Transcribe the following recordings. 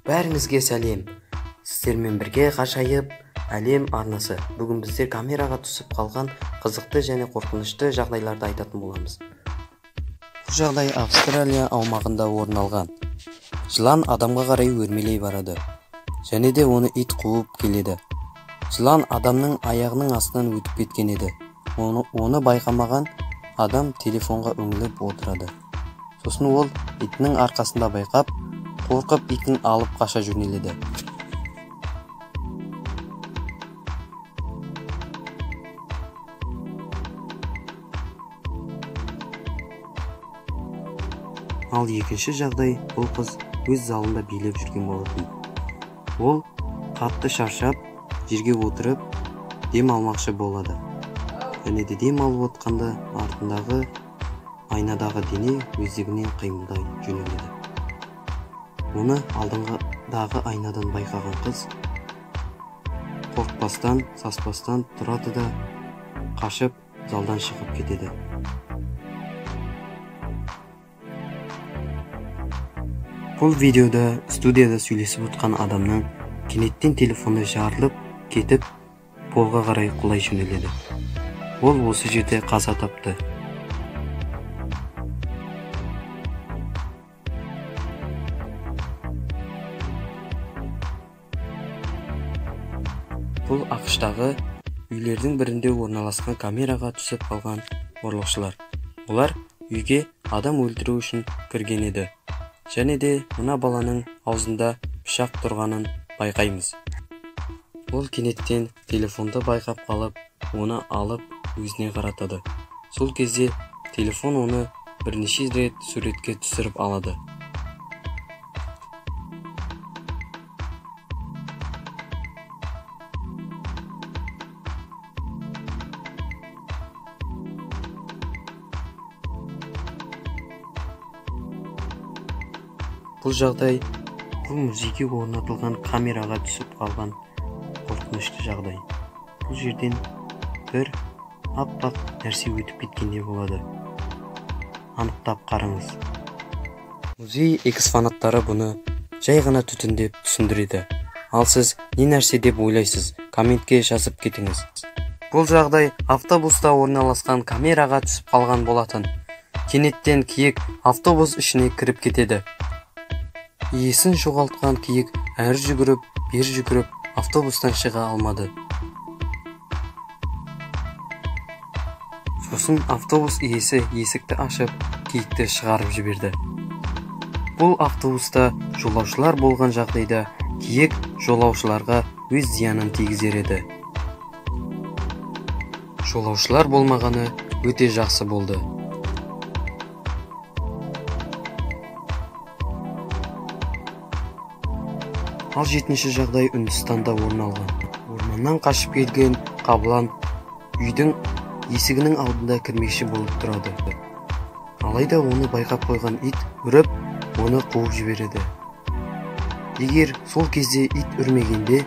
Бәріңізге сәлем. Сіздермен бірге ғажайып әлем арнасы. Бүгін біздер камераға түсіп қалған қызықты және қорқынышты жағдайларды айтатын боламыз. Бұл жағдай Австралия аумағында орын алған. Жылан адамға қарай өрмелей барады. Және де оны ит қуып келеді. Жылан адамның аяғының астынан өтіп кеткен еді. Оны байқамаған адам телефонға үңіліп отырады. Сосын ол итінің арқасында байқап, қорқып итін алып қаша жөнеледі. Ал екінші жағдай, бұл қыз өз залында билеп жүрген болатын. Ол қатты шаршап, жерге отырып, дем алмақшы болады. Және де дем алып отқанда артындағы айнадағы дене өздігінен қимылдай жөнеледі. Оны алдыңғыдағы айнадан байқаған қыз қорықпастан, саспастан тұрады да қашып залдан шығып кетеді. Бұл видеода студияда сөйлесіп отқан адамның кенеттен телефоны жарылып кетіп, полға қарай құлай жөнеледі. Ол осы жерде қаза тапты. Бұл ақштағы үйлердің бірінде орналасқан камераға түсіп қалған ұрлықшылар. Олар үйге адам өлтіру үшін кірген еді. Және де мына баланың аузында пышақ тұрғанын байқаймыз. Ол кенеттен телефонды байқап қалып, оны алып өзіне қаратады. Сол кезде телефон оны бірнеше рет суретке түсіріп алады. Бұл жағдай, бұл музейге орнатылған камераға түсіп қалған қорқынышты жағдай. Бұл жерден бір аппақ нәрсе өтіп кеткенде болады. Анықтап қараңыз. Музей экспонаттары бұны жай ғана түтін деп түсіндіреді. Ал сіз не нәрсе деп ойлайсыз? Комментке жазып кетіңіз. Бұл жағдай автобуста орналасқан камераға түсіп қалған болатын. Кенеттен киік автобус ішіне кіріп кетеді. Иесін жоғалтқан киік әр жүгіріп, бер жүгіріп, автобустан шыға алмады. Сосын автобус иесі есікті ашып, киікті шығарып жіберді. Бұл автобуста жолаушылар болған жағдайда киік жолаушыларға өз зиянын тигізер еді. Жолаушылар болмағаны өте жақсы болды. Ал жетінші жағдай Үндістанда орын алған. Орманнан қашып келген қабылан үйдің есігінің алдында кірмекші болып тұрады. Алайда оны байқап қойған ит үріп, оны қуып жібереді. Егер сол кезде ит үрмегенде,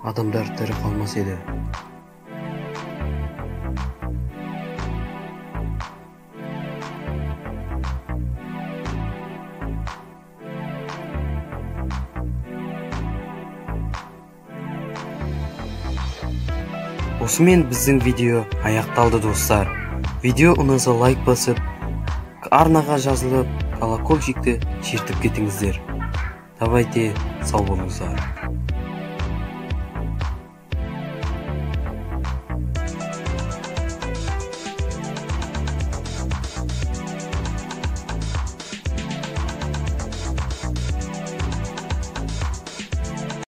адамдар тірі қалмас еді. Осымен біздің видео аяқталды достар. Видео ұнаса лайк басып, арнаға жазылып, колокольчикті шертіп кетіңіздер. Давайте сау болыңыздар.